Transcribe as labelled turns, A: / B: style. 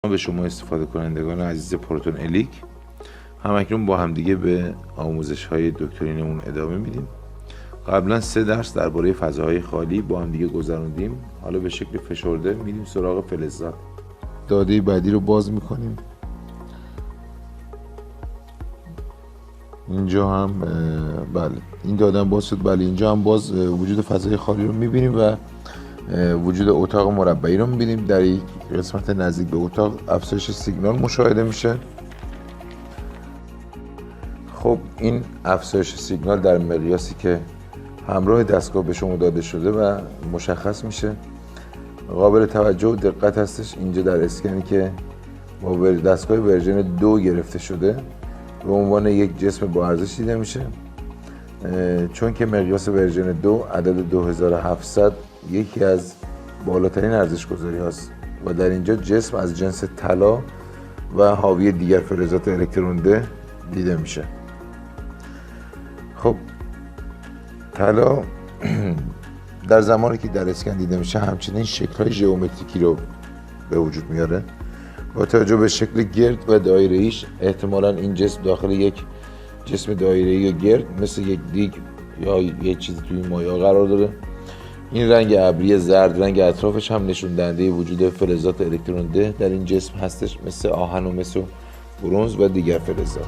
A: به شما استفاده کنندگان عزیز پروتون الیک. همکنون با همدیگه به آموزش های دکترینمون ادامه میدیم. قبلا 3 درس درباره فضاهای خالی با همدیگه گذروندیم. حالا به شکل فشرده میریم سراغ فلزات. داده بعدی رو باز میکنیم. اینجا هم بله این داده هم باز شد. بله اینجا هم باز وجود فضای خالی رو میبینیم و وجود اتاق مربعی رو میبینیم. در یک قسمت نزدیک به اتاق افزایش سیگنال مشاهده میشه. خب این افزایش سیگنال در مقیاسی که همراه دستگاه به شما داده شده و مشخص میشه. قابل توجه و دقت هستش اینجا در اسکنی که با دستگاه ورژن 2 گرفته شده به عنوان یک جسم با ارزش دیده میشه. چون که مقیاس ورژن 2 عدد 2700 یکی از بالاترین ارزش گذاری هست و در اینجا جسم از جنس طلا و حاوی دیگر فلزات الکترون ده دیده میشه. خب طلا در زمانی که در اسکن دیده میشه همچنین شکل‌های ژئومتریکی رو به وجود میاره. با توجه به شکل گرد و دایره‌ایش احتمالاً این جسم داخل یک جسم دایره‌ای و گرد مثل یک دیگ یا یک چیزی توی مایع قرار داره. این رنگ ابری زرد رنگ اطرافش هم نشون دهنده وجود فلزات الکترون ده در این جسم هستش، مثل آهن و مثل برنز و دیگر فلزات.